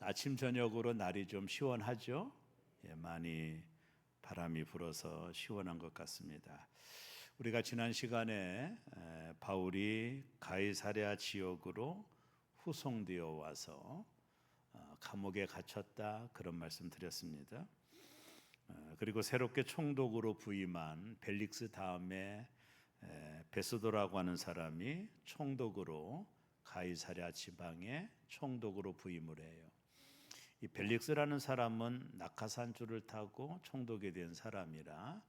아침 저녁으로 날이 좀 시원하죠? 많이 바람이 불어서 시원한 것 같습니다. 우리가 지난 시간에 바울이 가이사랴 지역으로 후송되어 와서 감옥에 갇혔다 그런 말씀 드렸습니다. 그리고 새롭게 총독으로 부임한 벨릭스 다음에 베스도라고 하는 사람이 총독으로 가이사랴 지방의 총독으로 부임을 해요. 이 벨릭스라는 사람은 낙하산줄을 타고 총독이 된 사람이라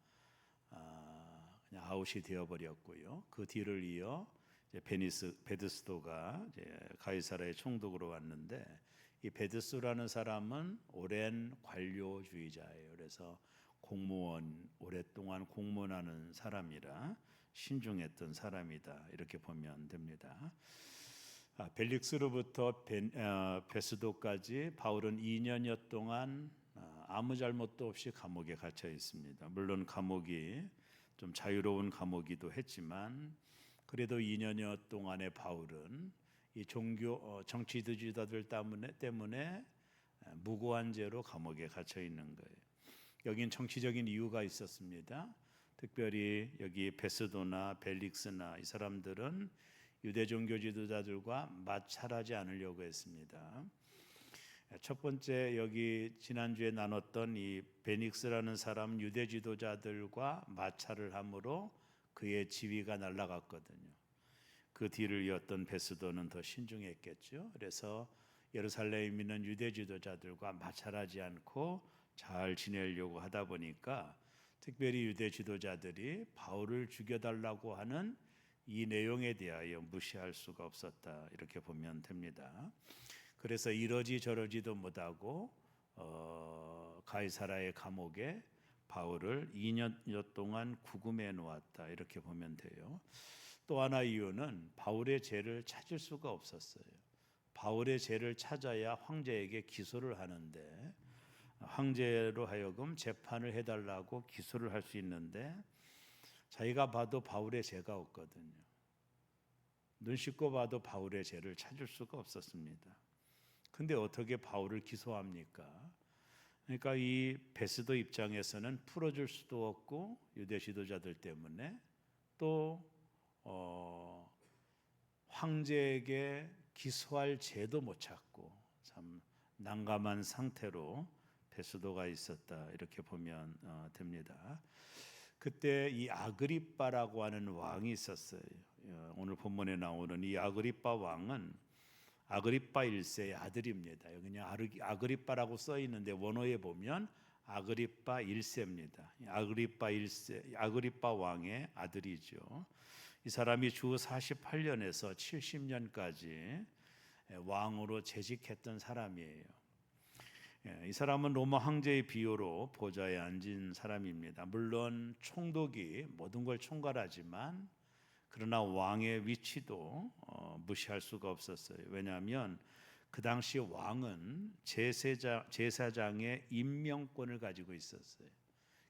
그냥 아웃이 되어버렸고요. 그 뒤를 이어 이제 베드스도가 이제 가이사랴의 총독으로 왔는데, 이 베드스라는 사람은 오랜 관료주의자예요. 그래서 공무원, 오랫동안 공무원하는 사람이라 신중했던 사람이다 이렇게 보면 됩니다. 벨릭스로부터 베스도까지 바울은 2년여 동안 아무 잘못도 없이 감옥에 갇혀 있습니다. 물론 감옥이 좀 자유로운 감옥이기도 했지만 그래도 2년여 동안의 바울은 이 정치 지도자들 때문에 무고한 죄로 감옥에 갇혀 있는 거예요. 여긴 정치적인 이유가 있었습니다. 특별히 여기 베스도나 벨릭스나 이 사람들은 유대 종교 지도자들과 마찰하지 않으려고 했습니다. 첫 번째, 여기 지난주에 나눴던 이 베닉스라는 사람 유대 지도자들과 마찰을 함으로 그의 지위가 날아갔거든요. 그 뒤를 이었던 베스도는 더 신중했겠죠. 그래서 예루살렘에 있는 유대 지도자들과 마찰하지 않고 잘 지내려고 하다 보니까 특별히 유대 지도자들이 바울을 죽여달라고 하는 이 내용에 대하여 무시할 수가 없었다 이렇게 보면 됩니다. 그래서 이러지 저러지도 못하고 가이사랴의 감옥에 바울을 2년여 동안 구금해 놓았다 이렇게 보면 돼요. 또 하나 이유는 바울의 죄를 찾을 수가 없었어요. 바울의 죄를 찾아야 황제에게 기소를 하는데, 황제로 하여금 재판을 해달라고 기소를 할 수 있는데 자기가 봐도 바울의 죄가 없거든요. 눈 씻고 봐도 바울의 죄를 찾을 수가 없었습니다. 근데 어떻게 바울을 기소합니까? 그러니까 이 베스도 입장에서는 풀어줄 수도 없고 유대 지도자들 때문에 또 황제에게 기소할 죄도 못 찾고 참 난감한 상태로 베스도가 있었다 이렇게 보면 됩니다. 그때 이 아그리빠라고 하는 왕이 있었어요. 오늘 본문에 나오는 이 아그리빠 왕은 아그리빠 1세의 아들입니다. 여기 그냥 아그리빠라고 써 있는데 원어에 보면 아그리빠 1세입니다. 아그리빠 왕의 아들이죠. 이 사람이 주 48년에서 70년까지 왕으로 재직했던 사람이에요. 이 사람은 로마 황제의 비호로 보좌에 앉은 사람입니다. 물론 총독이 모든 걸 총괄하지만 그러나 왕의 위치도 무시할 수가 없었어요. 왜냐하면 그 당시 왕은 제사장의 임명권을 가지고 있었어요.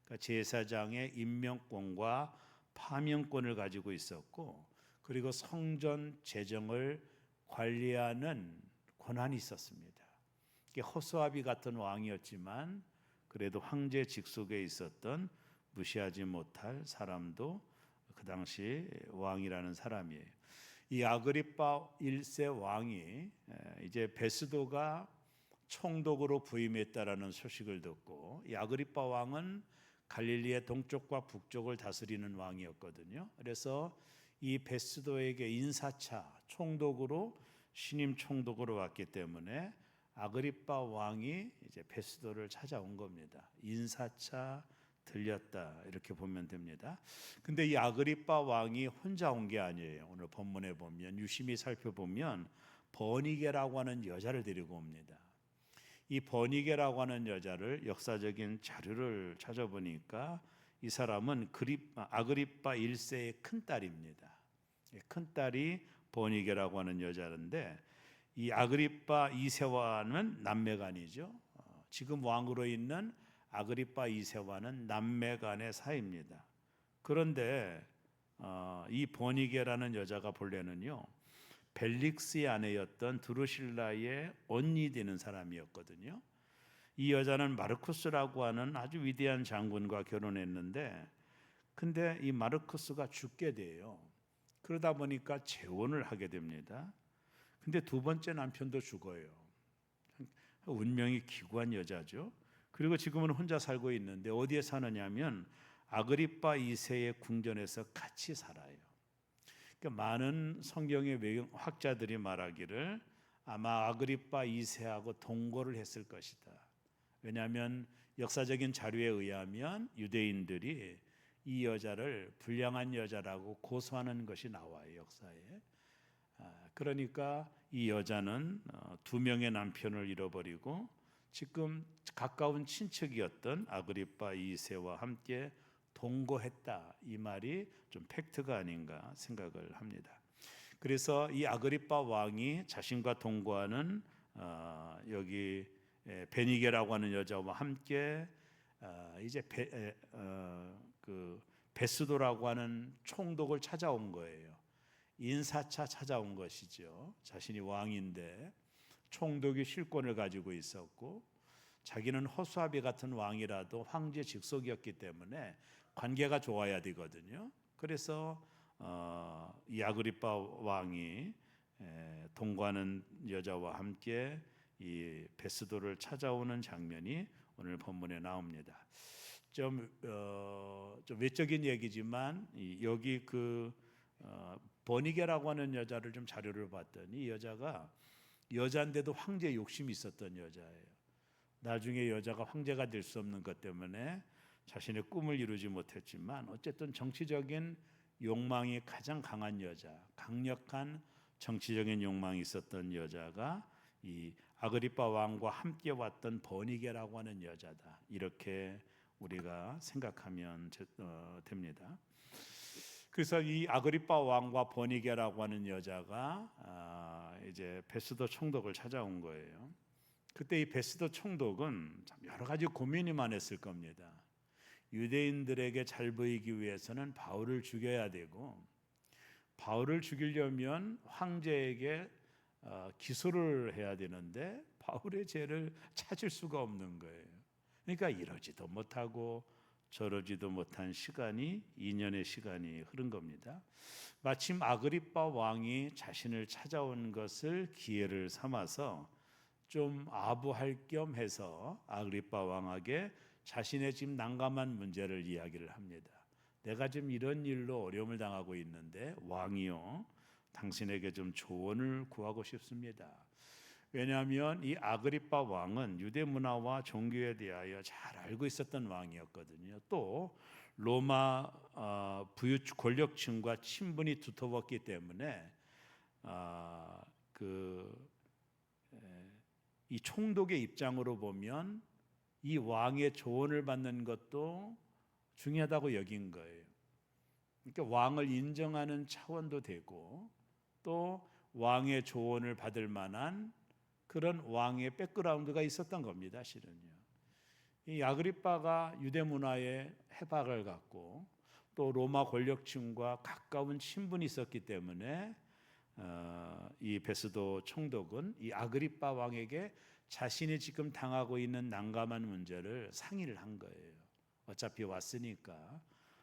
그러니까 제사장의 임명권과 파명권을 가지고 있었고, 그리고 성전 재정을 관리하는 권한이 있었습니다. 허수아비 같은 왕이었지만 그래도 황제 직속에 있었던 무시하지 못할 사람도 그 당시 왕이라는 사람이에요. 이 아그리빠 1세 왕이 이제 베스도가 총독으로 부임했다라는 소식을 듣고, 이 아그리빠 왕은 갈릴리의 동쪽과 북쪽을 다스리는 왕이었거든요. 그래서 이 베스도에게 인사차 총독으로 신임 총독으로 왔기 때문에 아그리빠 왕이 이제 베스도를 찾아온 겁니다. 인사차 들렸다 이렇게 보면 됩니다. 근데 이 아그리빠 왕이 혼자 온 게 아니에요. 오늘 본문에 보면 유심히 살펴보면 버니게라고 하는 여자를 데리고 옵니다. 이 버니게라고 하는 여자를 역사적인 자료를 찾아보니까 이 사람은 아그리빠 1세의 큰딸입니다. 큰딸이 버니게라고 하는 여자인데, 이 아그리빠 2세와는 남매간이죠. 지금 왕으로 있는 아그리빠 2세와는 남매간의 사이입니다. 그런데 이 버니게라는 여자가 본래는요 벨릭스의 아내였던 드루실라의 언니 되는 사람이었거든요. 이 여자는 마르쿠스라고 하는 아주 위대한 장군과 결혼했는데, 근데 이 마르쿠스가 죽게 돼요. 그러다 보니까 재혼을 하게 됩니다. 근데 두 번째 남편도 죽어요. 운명이 기구한 여자죠. 그리고 지금은 혼자 살고 있는데 어디에 사느냐면 아그리빠 2세의 궁전에서 같이 살아요. 그러니까 많은 성경의 외경 학자들이 말하기를 아마 아그리빠 2세하고 동거를 했을 것이다. 왜냐하면 역사적인 자료에 의하면 유대인들이 이 여자를 불량한 여자라고 고소하는 것이 나와요, 역사에. 그러니까 이 여자는 두 명의 남편을 잃어버리고 지금 가까운 친척이었던 아그리빠 2세와 함께 동거했다, 이 말이 좀 팩트가 아닌가 생각을 합니다. 그래서 이 아그리빠 왕이 자신과 동거하는 여기 베니게라고 하는 여자와 함께 이제 베스도라고 하는 총독을 찾아온 거예요. 인사차 찾아온 것이죠. 자신이 왕인데 총독이 실권을 가지고 있었고 자기는 허수아비 같은 왕이라도 황제 직속이었기 때문에 관계가 좋아야 되거든요. 그래서 이 아그리빠 왕이 동거하는 여자와 함께 이 베스도를 찾아오는 장면이 오늘 본문에 나옵니다. 좀 외적인 얘기지만 여기 버니게라고 하는 여자를 좀 자료를 봤더니 이 여자가 여자인데도 황제 욕심이 있었던 여자예요. 나중에 여자가 황제가 될 수 없는 것 때문에 자신의 꿈을 이루지 못했지만 어쨌든 정치적인 욕망이 가장 강한 여자, 강력한 정치적인 욕망이 있었던 여자가 이 아그리빠 왕과 함께 왔던 버니게라고 하는 여자다. 이렇게 우리가 생각하면 됩니다. 그래서 이 아그리빠 왕과 버니게라고 하는 여자가 이제 베스도 총독을 찾아온 거예요. 그때 이 베스도 총독은 참 여러 가지 고민이 많았을 겁니다. 유대인들에게 잘 보이기 위해서는 바울을 죽여야 되고, 바울을 죽이려면 황제에게 기소를 해야 되는데 바울의 죄를 찾을 수가 없는 거예요. 그러니까 이러지도 못하고 저러지도 못한 시간이 2년의 시간이 흐른 겁니다. 마침 아그리빠 왕이 자신을 찾아온 것을 기회를 삼아서 좀 아부할 겸 해서 아그리빠 왕에게 자신의 지금 난감한 문제를 이야기를 합니다. 내가 지금 이런 일로 어려움을 당하고 있는데 왕이요, 당신에게 좀 조언을 구하고 싶습니다. 왜냐하면 이 아그리빠 왕은 유대 문화와 종교에 대하여 잘 알고 있었던 왕이었거든요. 또 로마 부유 권력층과 친분이 두터웠기 때문에 이 총독의 입장으로 보면 이 왕의 조언을 받는 것도 중요하다고 여긴 거예요. 그러니까 왕을 인정하는 차원도 되고 또 왕의 조언을 받을 만한 그런 왕의 백그라운드가 있었던 겁니다. 실은요. 이 아그리빠가 유대 문화에 해박을 갖고 또 로마 권력층과 가까운 친분이 있었기 때문에 이 베스도 총독은 이 아그리빠 왕에게 자신이 지금 당하고 있는 난감한 문제를 상의를 한 거예요. 어차피 왔으니까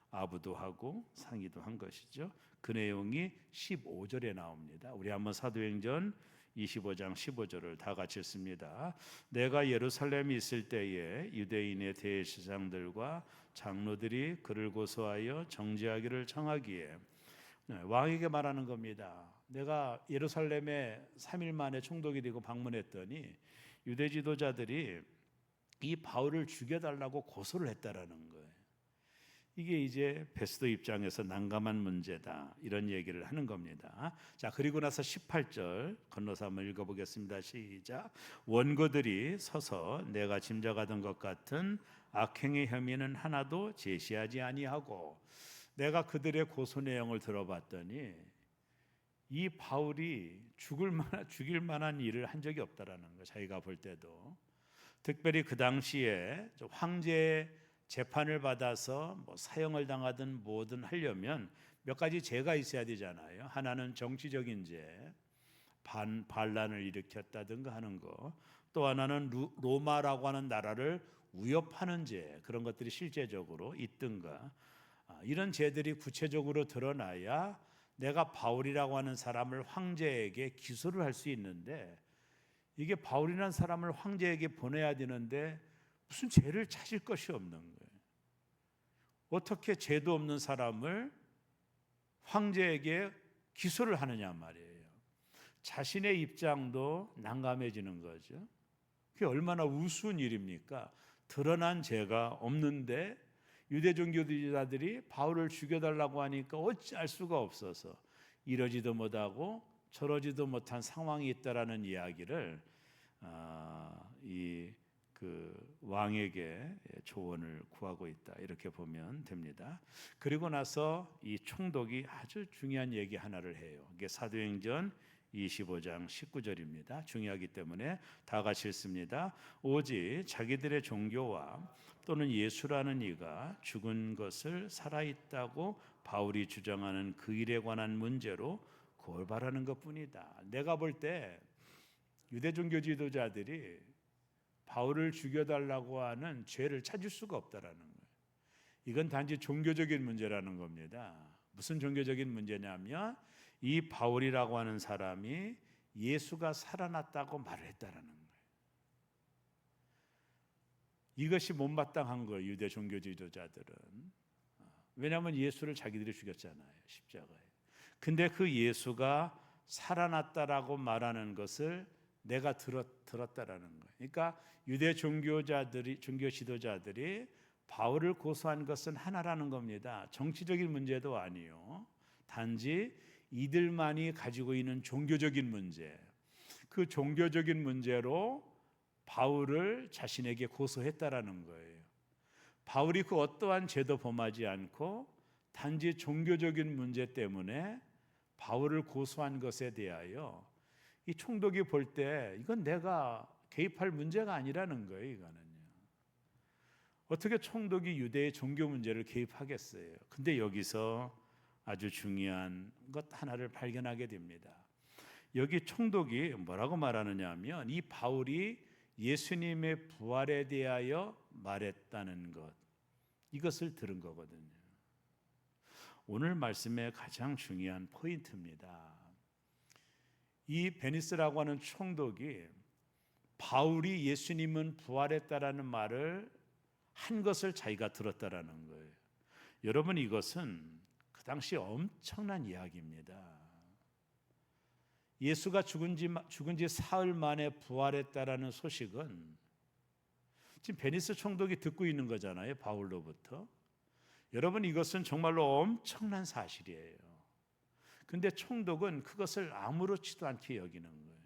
아부도 하고 상의도 한 것이죠. 그 내용이 15절에 나옵니다. 우리 한번 사도행전 25장 15절을 다 같이 읽습니다. 내가 예루살렘에 있을 때에 유대인의 대제사장들과 장로들이 그를 고소하여 정죄하기를 청하기에, 왕에게 말하는 겁니다. 내가 예루살렘에 3일 만에 총독이 되고 방문했더니 유대 지도자들이 이 바울을 죽여달라고 고소를 했다라는 거예요. 이게 이제 베스도 입장에서 난감한 문제다, 이런 얘기를 하는 겁니다. 자, 그리고 나서 18절 건너서 한번 읽어보겠습니다. 시작. 원고들이 서서 내가 짐작하던 것 같은 악행의 혐의는 하나도 제시하지 아니하고, 내가 그들의 고소 내용을 들어봤더니 이 바울이 죽일 만한 일을 한 적이 없다라는 거, 자기가 볼 때도. 특별히 그 당시에 황제의 재판을 받아서 뭐 사형을 당하든 뭐든 하려면 몇 가지 죄가 있어야 되잖아요. 하나는 정치적인 죄, 반란을 일으켰다든가 하는 거, 또 하나는 로마라고 하는 나라를 위협하는 죄, 그런 것들이 실제적으로 있든가, 이런 죄들이 구체적으로 드러나야 내가 바울이라고 하는 사람을 황제에게 기소를 할 수 있는데, 이게 바울이라는 사람을 황제에게 보내야 되는데 무슨 죄를 찾을 것이 없는 거예요. 어떻게 죄도 없는 사람을 황제에게 기소를 하느냐 말이에요. 자신의 입장도 난감해지는 거죠. 그게 얼마나 우스운 일입니까? 드러난 죄가 없는데 유대 종교주의자들이 바울을 죽여달라고 하니까 어찌할 수가 없어서 이러지도 못하고 저러지도 못한 상황이 있다라는 이야기를 그 왕에게 조언을 구하고 있다, 이렇게 보면 됩니다. 그리고 나서 이 총독이 아주 중요한 얘기 하나를 해요. 이게 사도행전 25장 19절입니다. 중요하기 때문에 다 같이 읽습니다. 오직 자기들의 종교와 또는 예수라는 이가 죽은 것을 살아있다고 바울이 주장하는 그 일에 관한 문제로 고발하는 것뿐이다. 내가 볼 때 유대 종교 지도자들이 바울을 죽여달라고 하는 죄를 찾을 수가 없다라는 거예요. 이건 단지 종교적인 문제라는 겁니다. 무슨 종교적인 문제냐면 이 바울이라고 하는 사람이 예수가 살아났다고 말을 했다라는 거예요. 이것이 못마땅한 거예요, 유대 종교 지도자들은. 왜냐하면 예수를 자기들이 죽였잖아요, 십자가에. 근데 그 예수가 살아났다라고 말하는 것을 내가 들었다라는 거예요. 그러니까 유대 종교 지도자들이 바울을 고소한 것은 하나라는 겁니다. 정치적인 문제도 아니요. 단지 이들만이 가지고 있는 종교적인 문제, 그 종교적인 문제로 바울을 자신에게 고소했다라는 거예요. 바울이 그 어떠한 죄도 범하지 않고 단지 종교적인 문제 때문에 바울을 고소한 것에 대하여 이 총독이 볼 때 이건 내가 개입할 문제가 아니라는 거예요. 이거는요. 어떻게 총독이 유대의 종교 문제를 개입하겠어요? 근데 여기서 아주 중요한 것 하나를 발견하게 됩니다. 여기 총독이 뭐라고 말하느냐 하면 이 바울이 예수님의 부활에 대하여 말했다는 것, 이것을 들은 거거든요. 오늘 말씀의 가장 중요한 포인트입니다. 이 베니스라고 하는 총독이 바울이 예수님은 부활했다라는 말을 한 것을 자기가 들었다라는 거예요. 여러분, 이것은 그 당시 엄청난 이야기입니다. 예수가 죽은 지 사흘 만에 부활했다라는 소식은 지금 베니스 총독이 듣고 있는 거잖아요, 바울로부터. 여러분, 이것은 정말로 엄청난 사실이에요. 근데 총독은 그것을 아무렇지도 않게 여기는 거예요.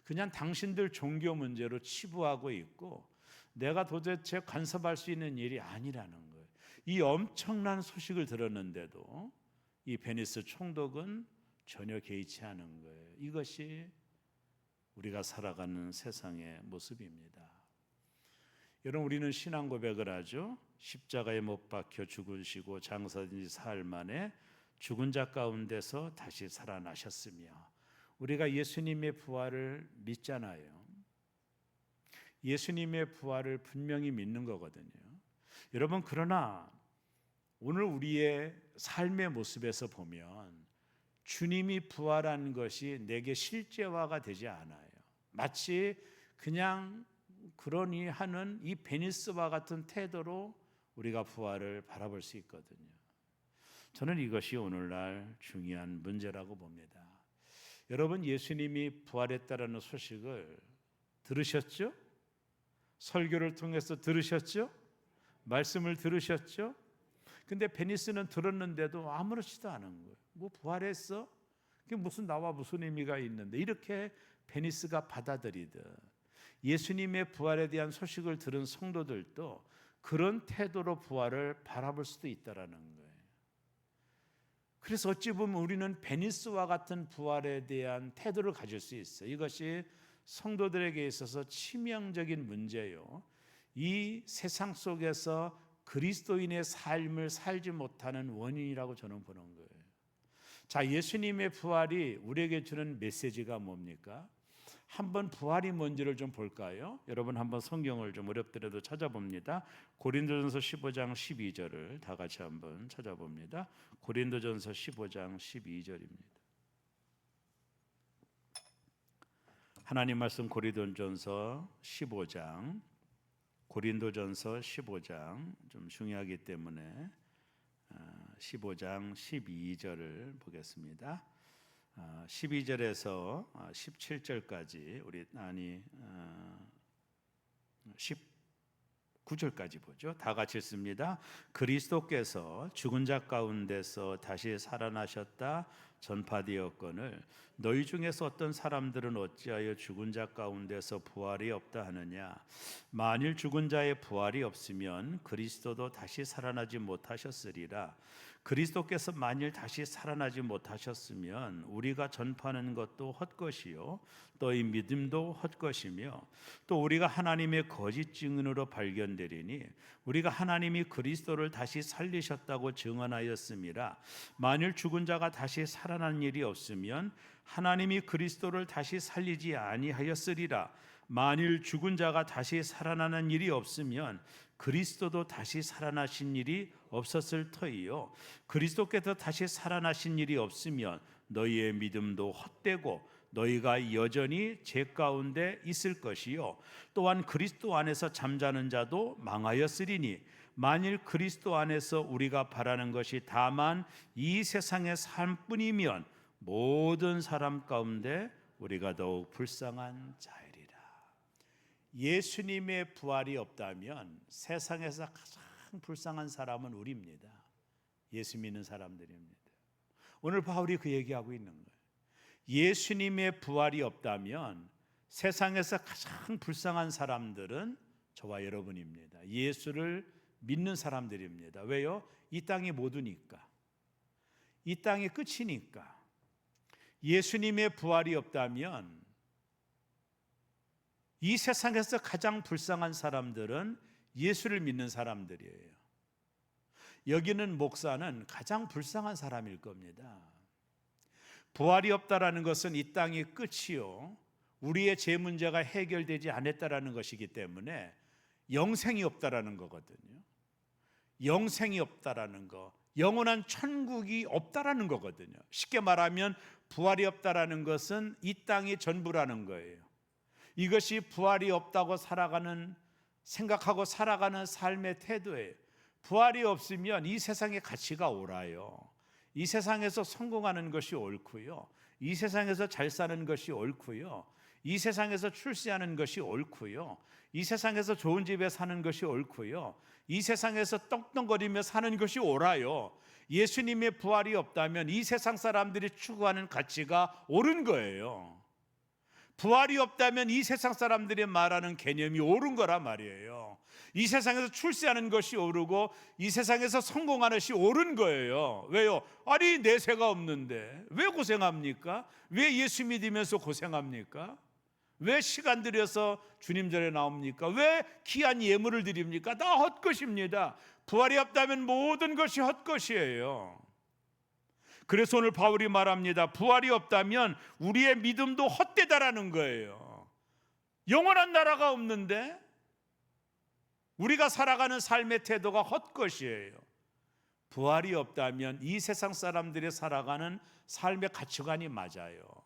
그냥 당신들 종교 문제로 치부하고 있고 내가 도대체 간섭할 수 있는 일이 아니라는 거예요. 이 엄청난 소식을 들었는데도 이 베니스 총독은 전혀 개의치 않은 거예요. 이것이 우리가 살아가는 세상의 모습입니다. 여러분, 우리는 신앙 고백을 하죠. 십자가에 못 박혀 죽으시고 장사된 지 사흘 만에 죽은 자 가운데서 다시 살아나셨으며, 우리가 예수님의 부활을 믿잖아요. 예수님의 부활을 분명히 믿는 거거든요. 여러분, 그러나 오늘 우리의 삶의 모습에서 보면 주님이 부활한 것이 내게 실제화가 되지 않아요. 마치 그냥 그러니 하는 이 베니스와 같은 태도로 우리가 부활을 바라볼 수 있거든요. 저는 이것이 오늘날 중요한 문제라고 봅니다. 여러분, 예수님이 부활했다라는 소식을 들으셨죠? 설교를 통해서 들으셨죠? 말씀을 들으셨죠? 근데 베니스는 들었는데도 아무렇지도 않은 거예요. 뭐 부활했어? 그게 나와 무슨 의미가 있는데, 이렇게 베니스가 받아들이듯 예수님의 부활에 대한 소식을 들은 성도들도 그런 태도로 부활을 바라볼 수도 있다라는 거예요. 그래서 어찌 보면 우리는 베니스와 같은 부활에 대한 태도를 가질 수 있어요. 이것이 성도들에게 있어서 치명적인 문제요. 이 세상 속에서 그리스도인의 삶을 살지 못하는 원인이라고 저는 보는 거예요. 자, 예수님의 부활이 우리에게 주는 메시지가 뭡니까? 한번 부활이 뭔지를 좀 볼까요? 여러분 한번 성경을 좀 어렵더라도 찾아봅니다. 고린도전서 15장 12절을 다 같이 한번 찾아봅니다. 고린도전서 15장 12절입니다. 하나님 말씀 고린도전서 15장 좀 중요하기 때문에 15장 12절을 보겠습니다. 12절에서 17절까지 우리 19절까지 보죠. 다 같이 읽습니다. 그리스도께서 죽은 자 가운데서 다시 살아나셨다 전파되었거늘 너희 중에서 어떤 사람들은 어찌하여 죽은 자 가운데서 부활이 없다 하느냐. 만일 죽은 자의 부활이 없으면 그리스도도 다시 살아나지 못하셨으리라. 그리스도께서 만일 다시 살아나지 못하셨으면 우리가 전파하는 것도 헛것이요 또 이 믿음도 헛것이며 또 우리가 하나님의 거짓 증인으로 발견되리니 우리가 하나님이 그리스도를 다시 살리셨다고 증언하였음이라. 만일 죽은 자가 다시 살아난 일이 없으면 하나님이 그리스도를 다시 살리지 아니하였으리라. 만일 죽은 자가 다시 살아나는 일이 없으면 그리스도도 다시 살아나신 일이 없었을 터이요 그리스도께서 다시 살아나신 일이 없으면 너희의 믿음도 헛되고 너희가 여전히 죄 가운데 있을 것이요 또한 그리스도 안에서 잠자는 자도 망하였으리니 만일 그리스도 안에서 우리가 바라는 것이 다만 이 세상의 삶뿐이면 모든 사람 가운데 우리가 더욱 불쌍한 자이리라. 예수님의 부활이 없다면 세상에서 가장 불쌍한 사람은 우리입니다. 예수 믿는 사람들입니다. 오늘 바울이 그 얘기하고 있는 거예요. 예수님의 부활이 없다면 세상에서 가장 불쌍한 사람들은 저와 여러분입니다. 예수를 믿는 사람들입니다. 왜요? 이 땅이 모두니까. 이 땅이 끝이니까. 예수님의 부활이 없다면 이 세상에서 가장 불쌍한 사람들은 예수를 믿는 사람들이에요. 여기는 목사는 가장 불쌍한 사람일 겁니다. 부활이 없다라는 것은 이 땅이 끝이요 우리의 죄 문제가 해결되지 않았다라는 것이기 때문에 영생이 없다라는 거거든요. 영생이 없다라는 거, 영원한 천국이 없다라는 거거든요. 쉽게 말하면 부활이 없다라는 것은 이 땅이 전부라는 거예요. 이것이 부활이 없다고 생각하고 살아가는 삶의 태도예요. 부활이 없으면 이 세상의 가치가 옳아요. 이 세상에서 성공하는 것이 옳고요. 이 세상에서 잘 사는 것이 옳고요. 이 세상에서 출세하는 것이 옳고요. 이 세상에서 좋은 집에 사는 것이 옳고요. 이 세상에서 떵떵거리며 사는 것이 옳아요. 예수님의 부활이 없다면 이 세상 사람들이 추구하는 가치가 옳은 거예요. 부활이 없다면 이 세상 사람들이 말하는 개념이 옳은 거란 말이에요. 이 세상에서 출세하는 것이 옳고 이 세상에서 성공하는 것이 옳은 거예요. 왜요? 아니 내세가 없는데 왜 고생합니까? 왜 예수 믿으면서 고생합니까? 왜 시간 들여서 주님 전에 나옵니까? 왜 귀한 예물을 드립니까? 다 헛것입니다. 부활이 없다면 모든 것이 헛것이에요. 그래서 오늘 바울이 말합니다. 부활이 없다면 우리의 믿음도 헛되다라는 거예요. 영원한 나라가 없는데 우리가 살아가는 삶의 태도가 헛것이에요. 부활이 없다면 이 세상 사람들이 살아가는 삶의 가치관이 맞아요.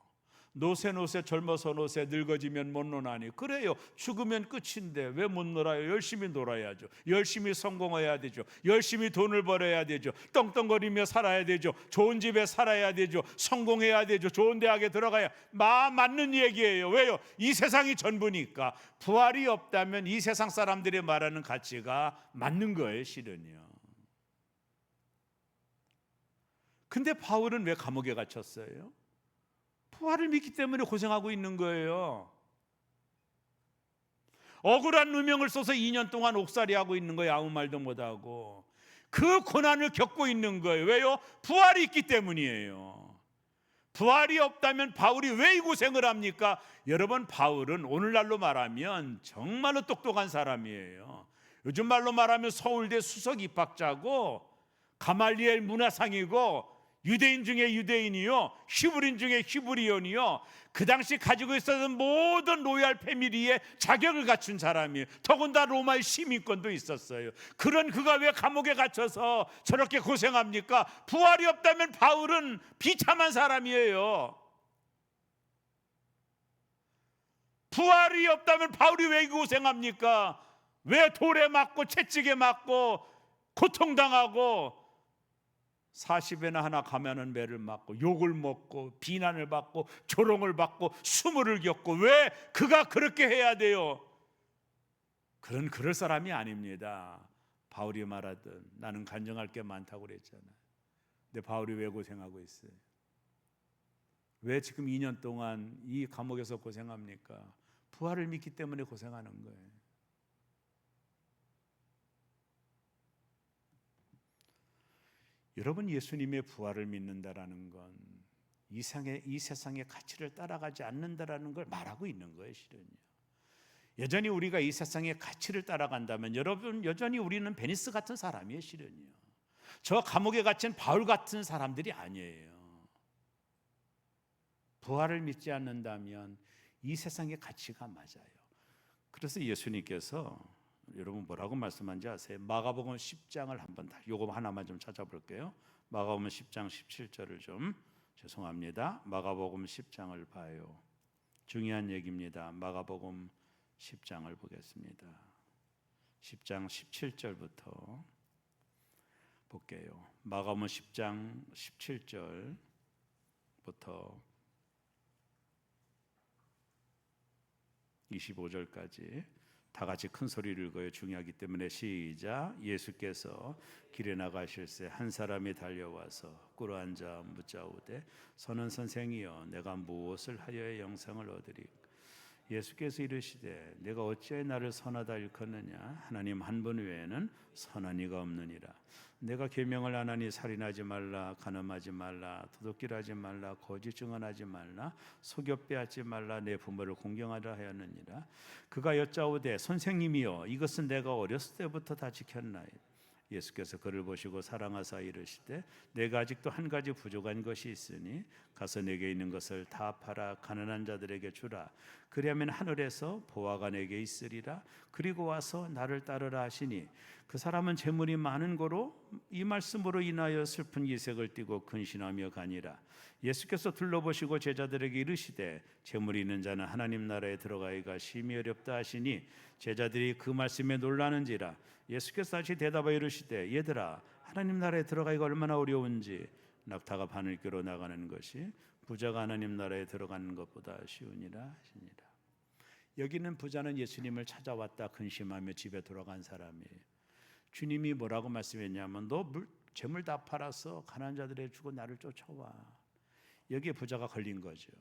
노세 젊어서 노세 늙어지면 못 노나니. 그래요. 죽으면 끝인데 왜 못 놀아요? 열심히 놀아야죠. 열심히 성공해야 되죠. 열심히 돈을 벌어야 되죠. 떵떵거리며 살아야 되죠. 좋은 집에 살아야 되죠. 성공해야 되죠. 좋은 대학에 들어가야 맞는 얘기예요. 왜요? 이 세상이 전부니까. 부활이 없다면 이 세상 사람들이 말하는 가치가 맞는 거예요, 실은요. 근데 바울은 왜 감옥에 갇혔어요? 부활을 믿기 때문에 고생하고 있는 거예요. 억울한 누명을 써서 2년 동안 옥살이하고 있는 거예요. 아무 말도 못하고. 그 고난을 겪고 있는 거예요. 왜요? 부활이 있기 때문이에요. 부활이 없다면 바울이 왜 이 고생을 합니까? 여러분, 바울은 오늘날로 말하면 정말로 똑똑한 사람이에요. 요즘 말로 말하면 서울대 수석 입학자고 가말리엘 문화상이고 유대인 중에 유대인이요, 히브리인 중에 히브리온이요, 그 당시 가지고 있었던 모든 로얄 패밀리의 자격을 갖춘 사람이에요. 더군다나 로마의 시민권도 있었어요. 그런 그가 왜 감옥에 갇혀서 저렇게 고생합니까? 부활이 없다면 바울은 비참한 사람이에요. 부활이 없다면 바울이 왜 고생합니까? 왜 돌에 맞고 채찍에 맞고 고통당하고 40에나 하나 가면은 매를 맞고 욕을 먹고 비난을 받고 조롱을 받고 수모를 겪고 왜 그가 그렇게 해야 돼요? 그럴 사람이 아닙니다. 바울이 말하던 나는 간증할 게 많다고 그랬잖아요. 근데 바울이 왜 고생하고 있어요? 왜 지금 2년 동안 이 감옥에서 고생합니까? 부활을 믿기 때문에 고생하는 거예요. 여러분, 예수님의 부활을 믿는다라는 건 이 세상의 가치를 따라가지 않는다라는 걸 말하고 있는 거예요. 실은요. 여전히 우리가 이 세상의 가치를 따라간다면 여러분, 여전히 우리는 베니스 같은 사람이에요. 실은요. 저 감옥에 갇힌 바울 같은 사람들이 아니에요. 부활을 믿지 않는다면 이 세상의 가치가 맞아요. 그래서 예수님께서 여러분 뭐라고 말씀한지 아세요? 마가복음 10장을 한번 요거 하나만 좀 찾아볼게요. 마가복음 10장 17절을 좀 죄송합니다. 마가복음 10장을 봐요. 중요한 얘기입니다. 마가복음 10장을 보겠습니다. 10장 17절부터 볼게요. 마가복음 10장 17절부터 25절까지 다 같이 큰 소리를 읽어요. 중요하기 때문에 시작. 예수께서 길에 나가실새 한 사람이 달려와서 꿇어앉아 묻자오되 선은 선생이여 내가 무엇을 하여야 영생을 얻으리까? 예수께서 이르시되 내가 어찌하여 나를 선하다 일컫느냐? 하나님 한 분 외에는 선한 이가 없느니라. 내가 계명을 안 하니 살인하지 말라, 간음하지 말라, 도둑질하지 말라, 거짓 증언하지 말라, 속여 빼앗지 말라, 내 부모를 공경하라 하였느니라. 그가 여짜오되 선생님이여 이것은 내가 어렸을 때부터 다 지켰나이다. 예수께서 그를 보시고 사랑하사 이르시되 내가 아직도 한 가지 부족한 것이 있으니 가서 내게 있는 것을 다 팔아 가난한 자들에게 주라. 그리하면 하늘에서 보화가 내게 있으리라. 그리고 와서 나를 따르라 하시니 그 사람은 재물이 많은 고로 이 말씀으로 인하여 슬픈 기색을 띠고 근신하며 가니라. 예수께서 둘러보시고 제자들에게 이르시되 재물이 있는 자는 하나님 나라에 들어가기가 심히 어렵다 하시니 제자들이 그 말씀에 놀라는지라. 예수께서 다시 대답하여 이르시되 얘들아 하나님 나라에 들어가기가 얼마나 어려운지 낙타가 바늘귀로 나가는 것이 부자가 하나님 나라에 들어가는 것보다 쉬우니라 하시니라. 여기는 부자는 예수님을 찾아왔다 근심하며 집에 돌아간 사람이에요. 주님이 뭐라고 말씀했냐면 너 재물 다 팔아서 가난한 자들에게 주고 나를 쫓아와. 여기에 부자가 걸린 거죠.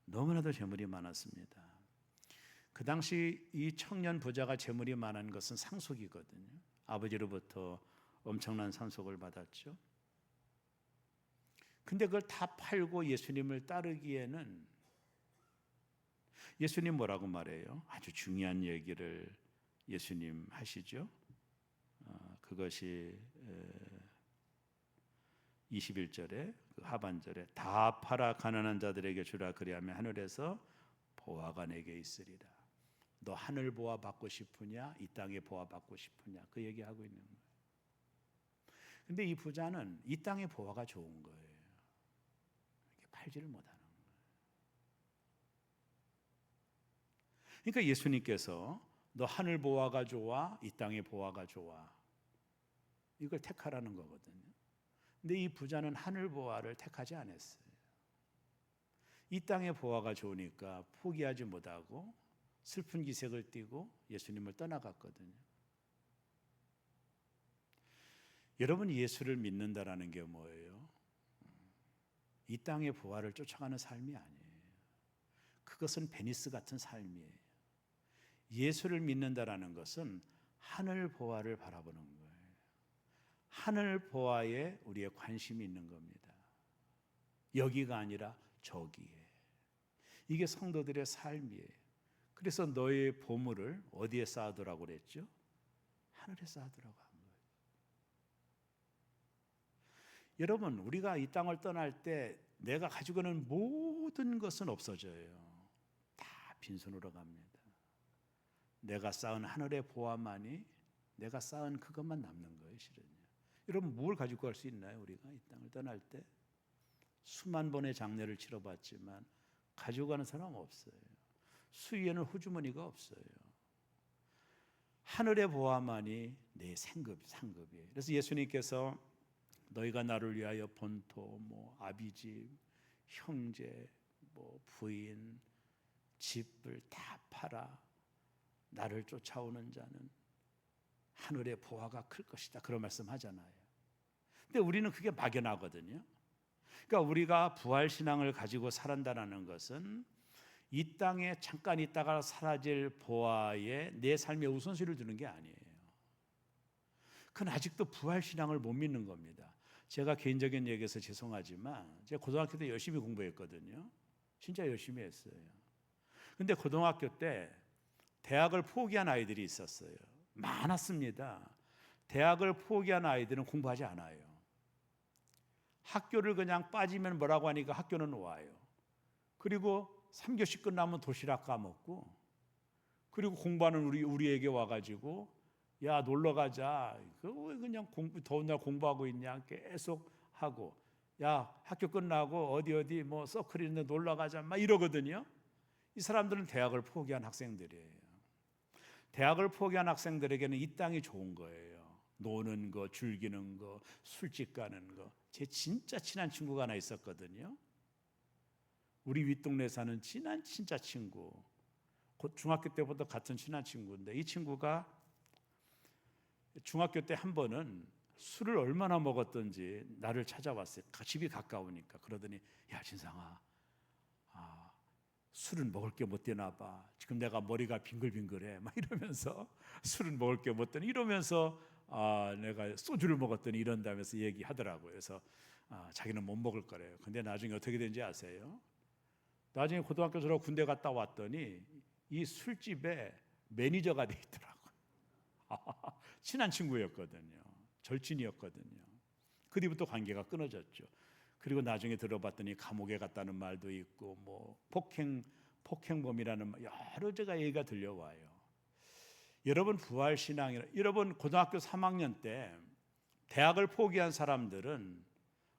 너무나도 재물이 많았습니다. 그 당시 이 청년 부자가 재물이 많은 것은 상속이거든요. 아버지로부터 엄청난 상속을 받았죠. 근데 그걸 다 팔고 예수님을 따르기에는 예수님 뭐라고 말해요? 아주 중요한 얘기를 예수님 하시죠. 그것이 21절에 그 하반절에 다 팔아 가난한 자들에게 주라 그리하면 하늘에서 보화가 내게 있으리라. 너 하늘 보화 받고 싶으냐? 이 땅의 보화 받고 싶으냐? 그 얘기하고 있는 거예요. 근데 이 부자는 이 땅의 보화가 좋은 거예요. 팔지를 못하는 거예요. 그러니까 예수님께서 너 하늘 보화가 좋아? 이 땅의 보화가 좋아? 이걸 택하라는 거거든요. 근데 이 부자는 하늘 보화를 택하지 않았어요. 이 땅의 보화가 좋으니까 포기하지 못하고 슬픈 기색을 띠고 예수님을 떠나갔거든요. 여러분 예수를 믿는다라는 게 뭐예요? 이 땅의 보화를 쫓아가는 삶이 아니에요. 그것은 베니스 같은 삶이에요. 예수를 믿는다라는 것은 하늘 보화를 바라보는 거예요. 하늘 보화에 우리의 관심이 있는 겁니다. 여기가 아니라 저기에. 이게 성도들의 삶이에요. 그래서 너의 보물을 어디에 쌓아두라고 그랬죠? 하늘에 쌓아두라고 한 거예요. 여러분, 우리가 이 땅을 떠날 때 내가 가지고 있는 모든 것은 없어져요. 다 빈손으로 갑니다. 내가 쌓은 하늘의 보화만이, 내가 쌓은 그것만 남는 거예요, 실은요. 여러분, 뭘 가지고 갈 수 있나요? 우리가 이 땅을 떠날 때 수만 번의 장례를 치러봤지만 가지고 가는 사람 없어요. 수위에는 호주머니가 없어요. 하늘의 보화만이 내 상급이에요. 그래서 예수님께서 너희가 나를 위하여 본토, 아비집, 형제, 부인, 집을 다 팔아 나를 쫓아오는 자는 하늘의 보화가 클 것이다, 그런 말씀하잖아요. 근데 우리는 그게 막연하거든요. 그러니까 우리가 부활신앙을 가지고 살아간다는 것은 이 땅에 잠깐 있다가 사라질 보화에 내 삶의 우선순위를 두는 게 아니에요. 그건 아직도 부활신앙을 못 믿는 겁니다. 제가 개인적인 얘기해서 죄송하지만 제가 고등학교 때 열심히 공부했거든요. 진짜 열심히 했어요. 근데 고등학교 때 대학을 포기한 아이들이 있었어요. 많았습니다. 대학을 포기한 아이들은 공부하지 않아요. 학교를 그냥 빠지면 뭐라고 하니까 학교는 와요. 그리고 3교시 끝나면 도시락 까먹고, 그리고 공부하는 우리에게 와가지고 야 놀러 가자. 왜 그냥 더운 날 공부하고 있냐 계속 하고, 야 학교 끝나고 어디 서클 있는데 놀러 가자 막 이러거든요. 이 사람들은 대학을 포기한 학생들이에요. 대학을 포기한 학생들에게는 이 땅이 좋은 거예요. 노는 거, 즐기는 거, 술집 가는 거. 제 진짜 친한 친구가 하나 있었거든요. 우리 윗동네 사는 진짜 친구. 곧 중학교 때부터 같은 친한 친구인데, 이 친구가 중학교 때 한 번은 술을 얼마나 먹었던지 나를 찾아왔어요. 집이 가까우니까. 그러더니 야 진상아, 술은 먹을 게 못 되나 봐. 지금 내가 머리가 빙글빙글해 막 이러면서, 술은 먹을 게 못 되나 이러면서 내가 소주를 먹었더니 이런다면서 얘기하더라고요. 그래서 자기는 못 먹을 거래요. 근데 나중에 어떻게 된지 아세요? 나중에 고등학교 졸업 군대 갔다 왔더니 이 술집에 매니저가 돼 있더라고요. 친한 친구였거든요. 절친이었거든요. 그 뒤부터 관계가 끊어졌죠. 그리고 나중에 들어봤더니 감옥에 갔다는 말도 있고 폭행범이라는 여러 제가 얘기가 들려와요. 여러분 부활신앙이라, 여러분 고등학교 3학년 때 대학을 포기한 사람들은,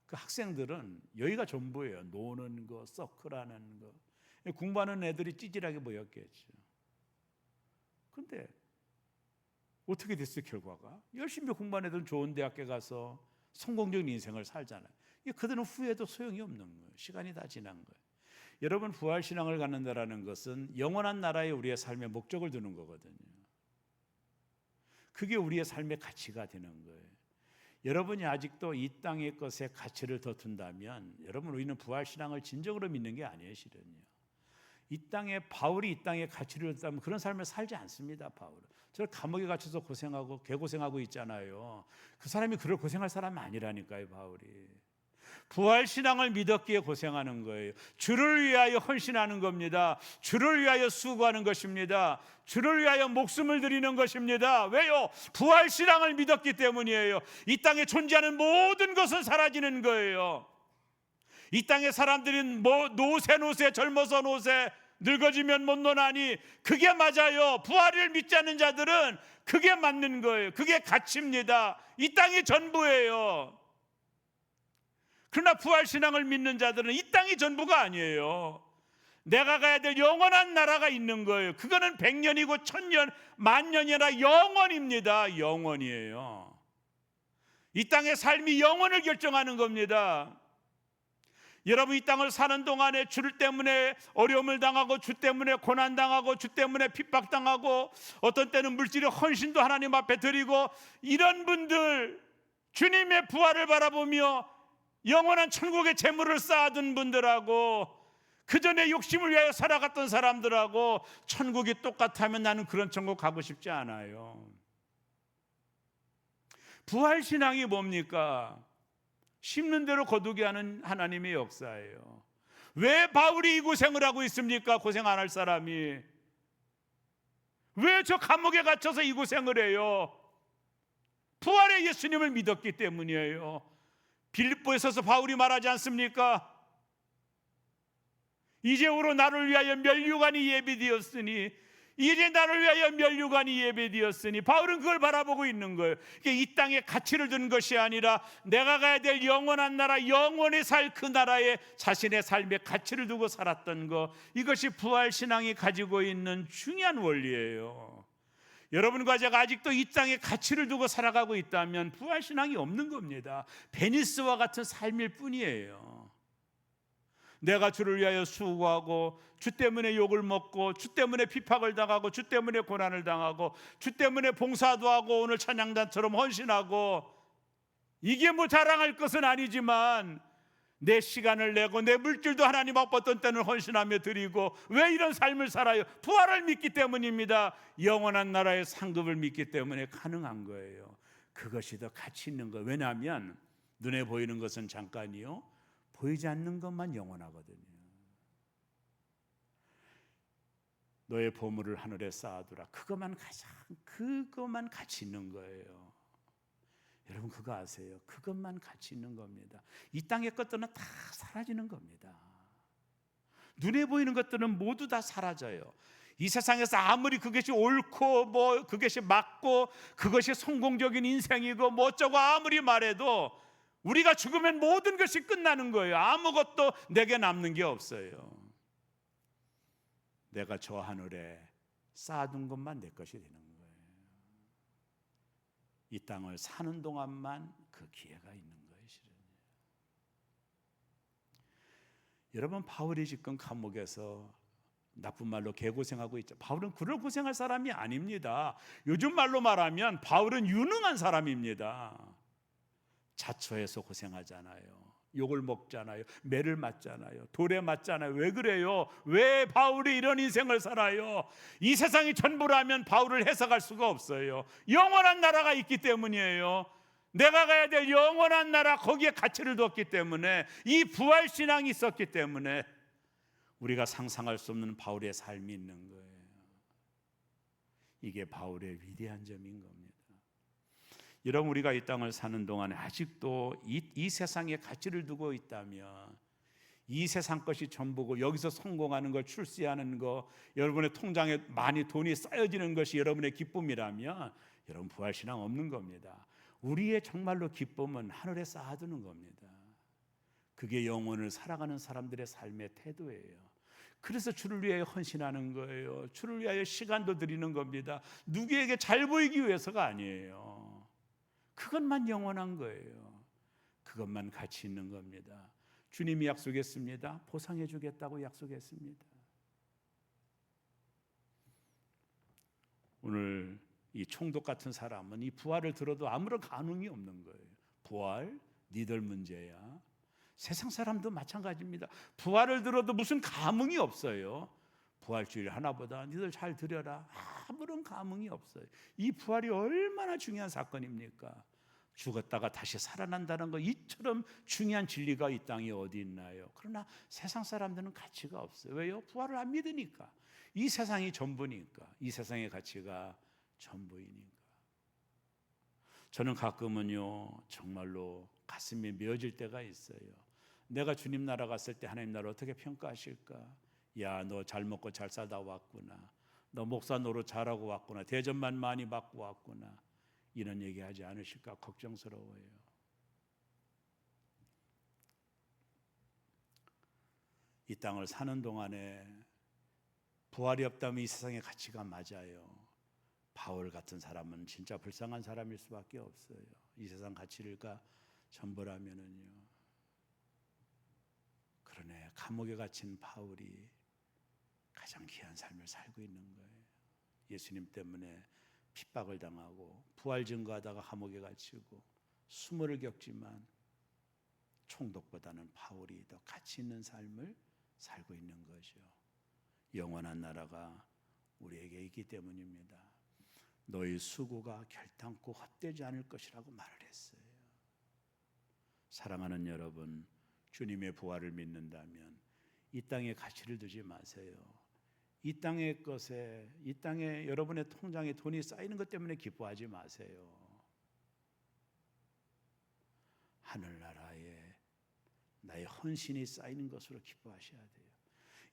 그 학생들은 여기가 전부예요. 노는 거, 서클하는 거. 공부하는 애들이 찌질하게 보였겠죠. 근데 어떻게 됐어요? 결과가 열심히 공부한 애들은 좋은 대학에 가서 성공적인 인생을 살잖아요. 그들은 후회도 소용이 없는 거예요. 시간이 다 지난 거예요. 여러분 부활신앙을 갖는다라는 것은 영원한 나라에 우리의 삶의 목적을 두는 거거든요. 그게 우리의 삶의 가치가 되는 거예요. 여러분이 아직도 이 땅의 것에 가치를 더 둔다면, 여러분 우리는 부활신앙을 진정으로 믿는 게 아니에요. 실은요. 바울이 이 땅에 가치를 둔다면 그런 삶을 살지 않습니다. 바울은 저 감옥에 갇혀서 고생하고 개고생하고 있잖아요. 그 사람이 그럴 고생할 사람이 아니라니까요. 바울이 부활신앙을 믿었기에 고생하는 거예요. 주를 위하여 헌신하는 겁니다. 주를 위하여 수고하는 것입니다. 주를 위하여 목숨을 드리는 것입니다. 왜요? 부활신앙을 믿었기 때문이에요. 이 땅에 존재하는 모든 것은 사라지는 거예요. 이 땅의 사람들은 노세 젊어서 노세, 늙어지면 못 노나니, 그게 맞아요. 부활을 믿지 않는 자들은 그게 맞는 거예요. 그게 가치입니다. 이 땅이 전부예요. 그러나 부활신앙을 믿는 자들은 이 땅이 전부가 아니에요. 내가 가야 될 영원한 나라가 있는 거예요. 그거는 100년이고 1000년, 만년이 아니라 영원입니다. 영원이에요. 이 땅의 삶이 영원을 결정하는 겁니다. 여러분 이 땅을 사는 동안에 주 때문에 어려움을 당하고, 주 때문에 고난당하고, 주 때문에 핍박당하고, 어떤 때는 물질의 헌신도 하나님 앞에 드리고, 이런 분들, 주님의 부활을 바라보며 영원한 천국의 재물을 쌓아둔 분들하고, 그 전에 욕심을 위하여 살아갔던 사람들하고 천국이 똑같다면 나는 그런 천국 가고 싶지 않아요. 부활신앙이 뭡니까? 심는 대로 거두게 하는 하나님의 역사예요. 왜 바울이 이 고생을 하고 있습니까? 고생 안 할 사람이. 왜 저 감옥에 갇혀서 이 고생을 해요? 부활의 예수님을 믿었기 때문이에요. 빌립보에 서서 바울이 말하지 않습니까? 이제후로 나를 위하여 면류관이 예비되었으니, 이제 나를 위하여 면류관이 예배되었으니, 바울은 그걸 바라보고 있는 거예요. 이 땅에 가치를 둔 것이 아니라 내가 가야 될 영원한 나라, 영원히 살 그 나라에 자신의 삶에 가치를 두고 살았던 것, 이것이 부활신앙이 가지고 있는 중요한 원리예요. 여러분과 제가 아직도 이 땅에 가치를 두고 살아가고 있다면 부활신앙이 없는 겁니다. 베니스와 같은 삶일 뿐이에요. 내가 주를 위하여 수고하고, 주 때문에 욕을 먹고, 주 때문에 핍박을 당하고, 주 때문에 고난을 당하고, 주 때문에 봉사도 하고, 오늘 찬양단처럼 헌신하고, 이게 뭐 자랑할 것은 아니지만 내 시간을 내고 내 물질도 하나님 앞 어떤 때는 헌신하며 드리고, 왜 이런 삶을 살아요? 부활을 믿기 때문입니다. 영원한 나라의 상급을 믿기 때문에 가능한 거예요. 그것이 더 가치 있는 거예요. 왜냐하면 눈에 보이는 것은 잠깐이요, 보이지 않는 것만 영원하거든요. 너의 보물을 하늘에 쌓아두라. 그것만 가치 있는 거예요. 여러분 그거 아세요? 그것만 가치 있는 겁니다. 이 땅의 것들은 다 사라지는 겁니다. 눈에 보이는 것들은 모두 다 사라져요. 이 세상에서 아무리 그것이 옳고 그것이 맞고 그것이 성공적인 인생이고 뭐 어쩌고 아무리 말해도 우리가 죽으면 모든 것이 끝나는 거예요. 아무것도 내게 남는 게 없어요. 내가 저 하늘에 쌓아둔 것만 내 것이 되는 거예요. 이 땅을 사는 동안만 그 기회가 있는 거예요. 실은. 여러분 바울이 지금 감옥에서 나쁜 말로 개고생하고 있죠. 바울은 그럴 고생할 사람이 아닙니다. 요즘 말로 말하면 바울은 유능한 사람입니다. 자처해서 고생하잖아요. 욕을 먹잖아요. 매를 맞잖아요. 돌에 맞잖아요. 왜 그래요? 왜 바울이 이런 인생을 살아요? 이 세상이 전부라면 바울을 해석할 수가 없어요. 영원한 나라가 있기 때문이에요. 내가 가야 될 영원한 나라, 거기에 가치를 두었기 때문에, 이 부활신앙이 있었기 때문에 우리가 상상할 수 없는 바울의 삶이 있는 거예요. 이게 바울의 위대한 점인 겁니다. 여러분 우리가 이 땅을 사는 동안에 아직도 이 세상에 가치를 두고 있다면, 이 세상 것이 전부고 여기서 성공하는 걸 출세하는 거, 여러분의 통장에 많이 돈이 쌓여지는 것이 여러분의 기쁨이라면 여러분 부활신앙 없는 겁니다. 우리의 정말로 기쁨은 하늘에 쌓아두는 겁니다. 그게 영혼을 살아가는 사람들의 삶의 태도예요. 그래서 주를 위하여 헌신하는 거예요. 주를 위하여 시간도 드리는 겁니다. 누구에게 잘 보이기 위해서가 아니에요. 그것만 영원한 거예요. 그것만 가치 있는 겁니다. 주님이 약속했습니다. 보상해 주겠다고 약속했습니다. 오늘 이 총독 같은 사람은 이 부활을 들어도 아무런 감흥이 없는 거예요. 부활? 니들 문제야. 세상 사람도 마찬가지입니다. 부활을 들어도 무슨 감흥이 없어요. 부활주일 하나보다 니들 잘 드려라. 아무런 감흥이 없어요. 이 부활이 얼마나 중요한 사건입니까? 죽었다가 다시 살아난다는 거, 이처럼 중요한 진리가 이 땅에 어디 있나요? 그러나 세상 사람들은 가치가 없어요. 왜요? 부활을 안 믿으니까. 이 세상이 전부니까. 이 세상의 가치가 전부이니까. 저는 가끔은요 정말로 가슴이 메어질 때가 있어요. 내가 주님 나라 갔을 때 하나님 나라 어떻게 평가하실까? 야, 너 잘 먹고 잘 살다 왔구나. 너 목사 노릇 잘하고 왔구나. 대접만 많이 받고 왔구나. 이런 얘기하지 않으실까 걱정스러워요. 이 땅을 사는 동안에 부활이 없다면 이 세상의 가치가 맞아요. 바울 같은 사람은 진짜 불쌍한 사람일 수밖에 없어요. 이 세상 가치가 전부라면은요. 그러네, 감옥에 갇힌 바울이 가장 귀한 삶을 살고 있는 거예요. 예수님 때문에 핍박을 당하고 부활 증거하다가 감옥에 갇히고 수모를 겪지만 총독보다는 바울이 더 가치 있는 삶을 살고 있는 거죠. 영원한 나라가 우리에게 있기 때문입니다. 너희 수고가 결단코 헛되지 않을 것이라고 말을 했어요. 사랑하는 여러분, 주님의 부활을 믿는다면 이 땅에 가치를 두지 마세요. 이 땅의 것에, 이 땅에 여러분의 통장에 돈이 쌓이는 것 때문에 기뻐하지 마세요. 하늘나라에 나의 헌신이 쌓이는 것으로 기뻐하셔야 돼요.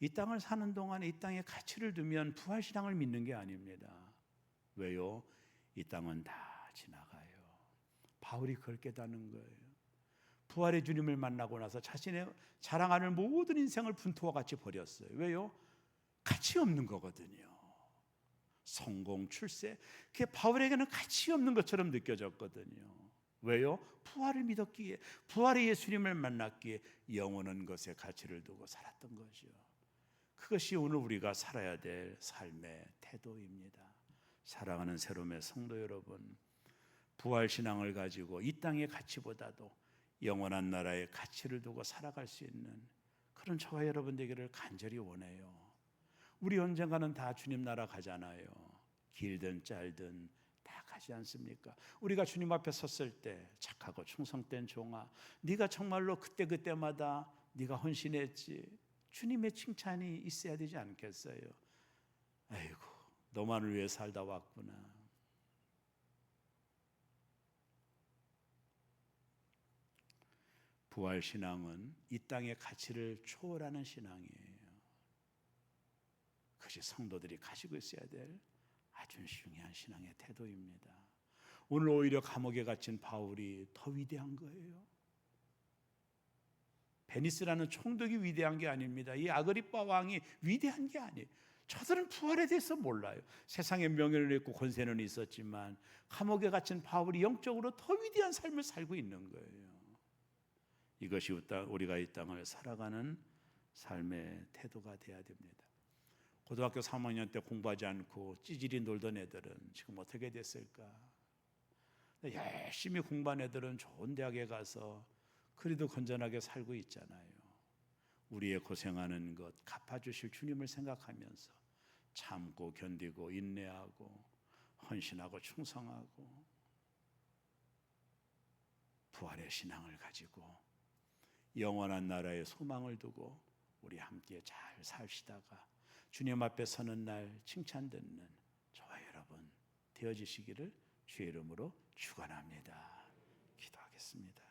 이 땅을 사는 동안에 이 땅에 가치를 두면 부활신앙을 믿는 게 아닙니다. 왜요? 이 땅은 다 지나가요. 바울이 그걸 깨닫는 거예요. 부활의 주님을 만나고 나서 자신의 자랑하는 모든 인생을 분투와 같이 버렸어요. 왜요? 가치 없는 거거든요. 성공, 출세, 그게 바울에게는 가치 없는 것처럼 느껴졌거든요. 왜요? 부활을 믿었기에, 부활의 예수님을 만났기에 영원한 것에 가치를 두고 살았던 거죠. 그것이 오늘 우리가 살아야 될 삶의 태도입니다. 사랑하는 새롬의 성도 여러분, 부활신앙을 가지고 이 땅의 가치보다도 영원한 나라의 가치를 두고 살아갈 수 있는 그런 저와 여러분 되기를 간절히 원해요. 우리 언젠가는 다 주님 나라 가잖아요. 길든 짧든 다 가지 않습니까? 우리가 주님 앞에 섰을 때 착하고 충성된 종아, 네가 정말로 그때그때마다 네가 헌신했지, 주님의 칭찬이 있어야 되지 않겠어요? 아이고, 너만을 위해 살다 왔구나. 부활신앙은 이 땅의 가치를 초월하는 신앙이에요. 그것이 성도들이 가지고 있어야 될 아주 중요한 신앙의 태도입니다. 오늘 오히려 감옥에 갇힌 바울이 더 위대한 거예요. 베니스라는 총독이 위대한 게 아닙니다. 이 아그리빠 왕이 위대한 게 아니에요. 저들은 부활에 대해서 몰라요. 세상에 명예를 얻고 권세는 있었지만 감옥에 갇힌 바울이 영적으로 더 위대한 삶을 살고 있는 거예요. 이것이 우리가 이 땅을 살아가는 삶의 태도가 돼야 됩니다. 고등학교 3학년 때 공부하지 않고 찌질이 놀던 애들은 지금 어떻게 됐을까? 열심히 공부한 애들은 좋은 대학에 가서 그래도 건전하게 살고 있잖아요. 우리의 고생하는 것 갚아주실 주님을 생각하면서 참고 견디고 인내하고 헌신하고 충성하고 부활의 신앙을 가지고 영원한 나라의 소망을 두고 우리 함께 잘 삽시다가 주님 앞에 서는 날 칭찬 듣는 저와 여러분 되어지시기를 주의 이름으로 축원합니다. 기도하겠습니다.